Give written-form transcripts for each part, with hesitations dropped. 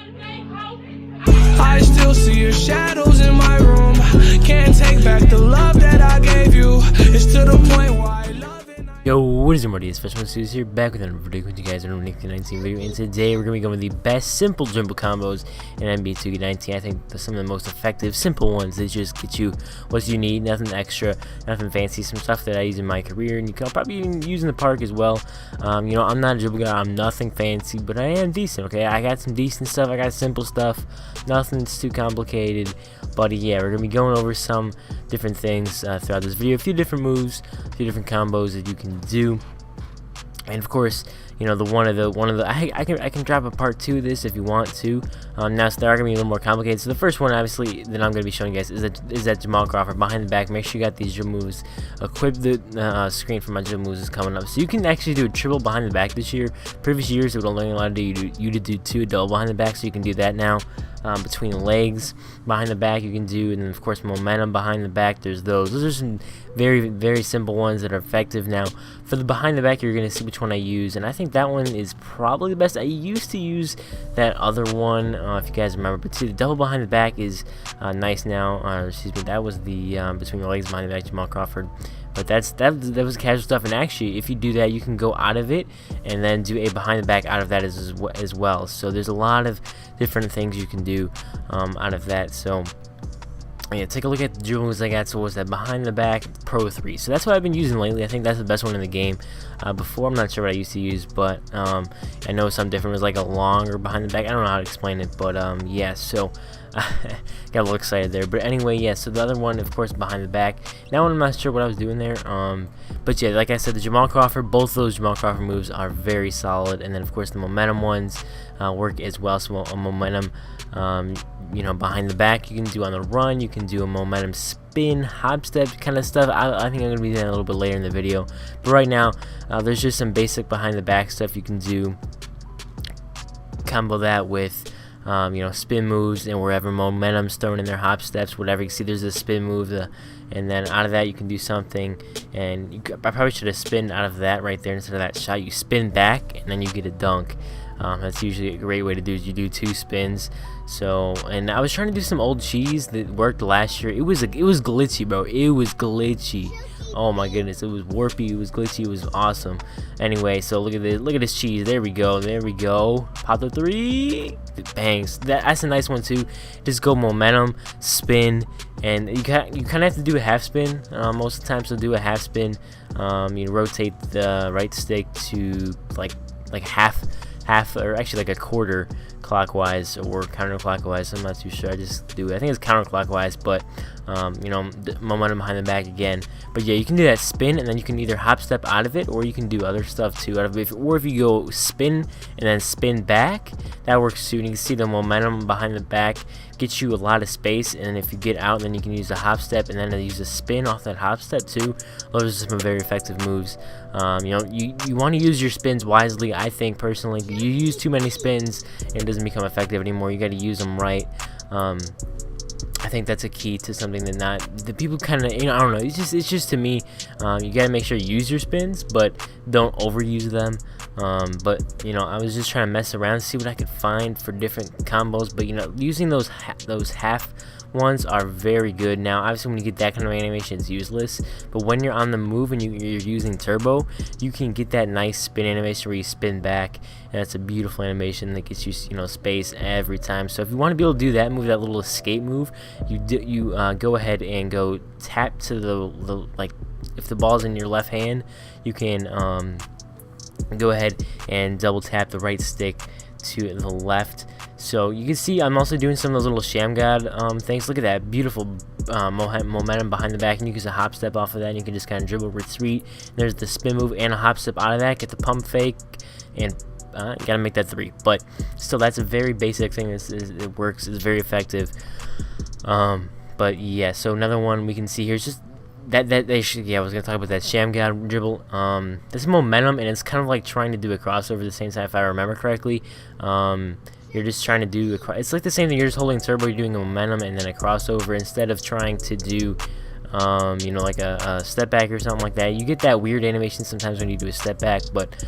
I still see your shadows in my room. Can't take back the love that I gave you. It's to the point why I love it. Yo, what is up, everybody? It's FreshMode Studios here, back with another video with you guys on the 19 video, and today we're going to be going with the best simple dribble combos in NBA 2K19. I think some of the most effective, simple ones that just get you what you need, nothing extra, nothing fancy, some stuff that I use in MyCareer, and you can probably even use in the park as well. You know, I'm not a dribble guy, I'm nothing fancy, but I am decent, okay? I got some decent stuff, I got simple stuff, nothing's too complicated, but yeah, we're going to be going over some different things throughout this video, a few different moves, a few different combos that you can do. And of course, you know, I can drop a part 2 of this if you want to. Now, so they are gonna be a little more complicated. So the first one, obviously, that I'm gonna be showing you guys is that Jamal Crawford behind the back. Make sure you got these dribble moves equipped. The screen for my dribble moves is coming up, so you can actually do a triple behind the back this year. Previous years, it would only allow you to do a double behind the back, so you can do that now. Between the legs behind the back you can do, and then of course momentum behind the back. Those are some very, very simple ones that are effective. Now for the behind the back, you're gonna see which one I use, and I think that one is probably the best. I used to use that other one, if you guys remember, but see, the double behind the back is nice now. Excuse me, that was the between the legs behind the back, Jamal Crawford. But that was casual stuff, and actually if you do that, you can go out of it and then do a behind the back out of that as well. So there's a lot of different things you can do out of that. So yeah, take a look at the dribble moves I got. So what's that? Behind the back Pro 3. So that's what I've been using lately. I think that's the best one in the game. Before, I'm not sure what I used to use, but I know some different was like a longer behind the back. I don't know how to explain it, but yeah, so got a little excited there. But anyway, yeah, so the other one, of course, behind the back. That one I'm not sure what I was doing there. But yeah, like I said, the Jamal Crawford, both of those Jamal Crawford moves are very solid. And then of course the momentum ones work as well. So a momentum, you know, behind the back you can do on the run. You can do a momentum spin, hop step kind of stuff. I think I'm gonna be doing that a little bit later in the video. But right now, there's just some basic behind the back stuff you can do. Combo that with you know, spin moves, and wherever momentum's thrown in their hop steps, whatever. You can see there's a spin move, and then out of that you can do something, and I probably should have spinned out of that right there instead of that shot. You spin back and then you get a dunk. That's usually a great way to do it. You do 2 spins. So, and I was trying to do some old cheese that worked last year. It was glitchy, bro. It was glitchy. Oh my goodness, it was warpy, it was glitchy, it was awesome. Anyway, so look at this cheese. There we go. Pop the 3, bangs. That's a nice one too. Just go momentum, spin, and you kind of have to do a half spin. Most of the time, so do a half spin. You rotate the right stick to like half, or actually like a quarter clockwise or counterclockwise. I'm not too sure. I just do it. I think it's counterclockwise, but you know, momentum behind the back again. But yeah, you can do that spin, and then you can either hop step out of it, or you can do other stuff too out of it. Or if you go spin and then spin back, that works too. And you can see the momentum behind the back gets you a lot of space, and if you get out, then you can use a hop step and then use a spin off that hop step too. Those are some very effective moves. You know, you want to use your spins wisely. I think personally, you use too many spins and it doesn't become effective anymore. You got to use them right. I think that's a key to something that the people kind of, you know, I don't know, it's just to me, you gotta make sure you use your spins, but don't overuse them. But you know, I was just trying to mess around, see what I could find for different combos. But you know, using those half ones are very good. Now obviously when you get that kind of animation, it's useless, but when you're on the move and you're using turbo, you can get that nice spin animation where you spin back, and that's a beautiful animation that gets you, you know, space every time. So if you want to be able to do that move, that little escape move, you go ahead and go tap to the like, if the ball's in your left hand, you can go ahead and double tap the right stick to the left. So you can see I'm also doing some of those little sham god things. Look at that beautiful momentum behind the back, and you can use a hop step off of that, and you can just kind of dribble, retreat. There's the spin move and a hop step out of that, get the pump fake, and you gotta make that 3. But still, that's a very basic thing. It works, it's very effective. But yeah, so another one we can see here is just that they should, yeah, I was gonna talk about that sham god dribble. This momentum, and it's kind of like trying to do a crossover at the same time, if I remember correctly. You're just trying to do it's like the same thing. You're just holding turbo, you're doing a momentum and then a crossover, instead of trying to do you know, like a step back or something like that. You get that weird animation sometimes when you do a step back, but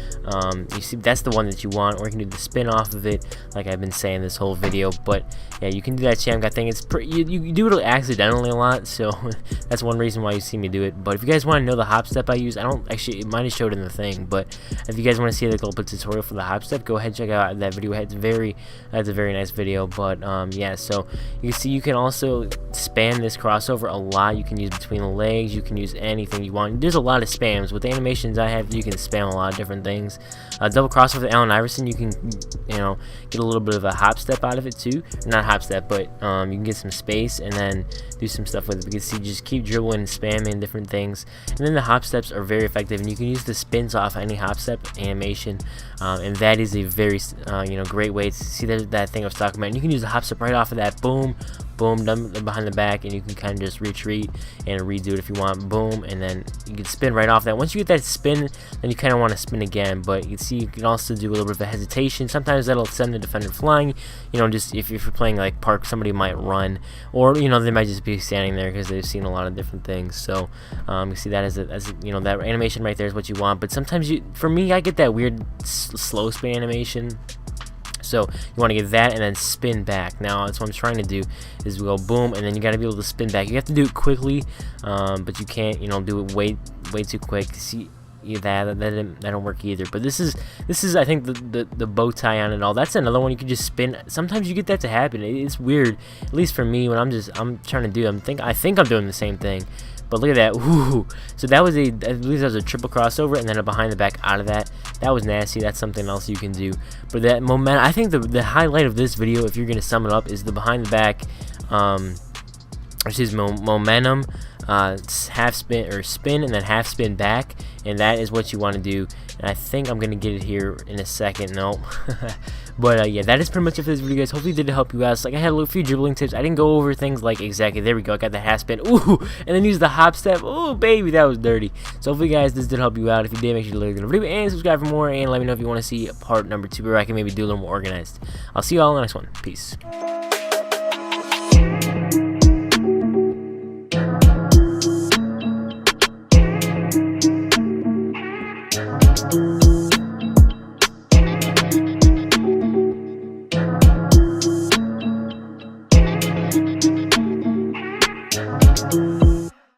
you see that's the one that you want. Or you can do the spin off of it, like I've been saying this whole video. But yeah, you can do that champ. I think it's you do it accidentally a lot, so that's one reason why you see me do it. But if you guys want to know the hop step I use, I don't actually, it might have showed in the thing, but if you guys want to see like a little tutorial for the hop step, go ahead and check out that video. It's a very nice video. But yeah, so you can see you can also spam this crossover a lot. You can use between the legs, you can use anything you want. There's a lot of spams with the animations I have. You can spam a lot of different things. Double crossover with Allen Iverson, you can, you know, get a little bit of a hop step out of it too. Not hop step, but you can get some space and then do some stuff with it. Because you just keep dribbling and spamming different things, and then the hop steps are very effective, and you can use the spins off any hop step animation, and that is a very you know, great way to see that thing I was talking about. And you can use the hop step right off of that. Boom, boom, done behind the back, and you can kind of just retreat and redo it if you want. Boom, and then you can spin right off that. Once you get that spin, then you kind of want to spin again, but you can see you can also do a little bit of a hesitation. Sometimes that'll send the defender flying, you know, just if you're playing like park, somebody might run, or you know, they might just be standing there because they've seen a lot of different things. So you see that as you know, that animation right there is what you want. But sometimes for me, I get that weird slow spin animation. So you want to get that and then spin back. Now that's what I'm trying to do, is go boom, and then you got to be able to spin back. You have to do it quickly, but you can't, you know, do it way too quick. See, that don't work either. But this is I think the bow tie on it all. That's another one you can just spin. Sometimes you get that to happen. It's weird, at least for me, when I'm trying to do. I think I'm doing the same thing. But look at that. Ooh. So that was I believe that was a triple crossover, and then a behind the back out of that. That was nasty. That's something else you can do. But that momentum, I think the highlight of this video, if you're gonna sum it up, is the behind the back, momentum, half spin or spin, and then half spin back, and that is what you want to do. And I think I'm gonna get it here in a second. No. But yeah, that is pretty much it for this video, guys. Hopefully it did help you out. So, like, I had a few dribbling tips. I didn't go over things like exactly. There we go. I got the half spin. Ooh, and then use the hop step. Oh, baby, that was dirty. So hopefully, guys, this did help you out. If you did, make sure to like the video and subscribe for more. And let me know if you want to see part number 2, where I can maybe do a little more organized. I'll see you all in the next one. Peace.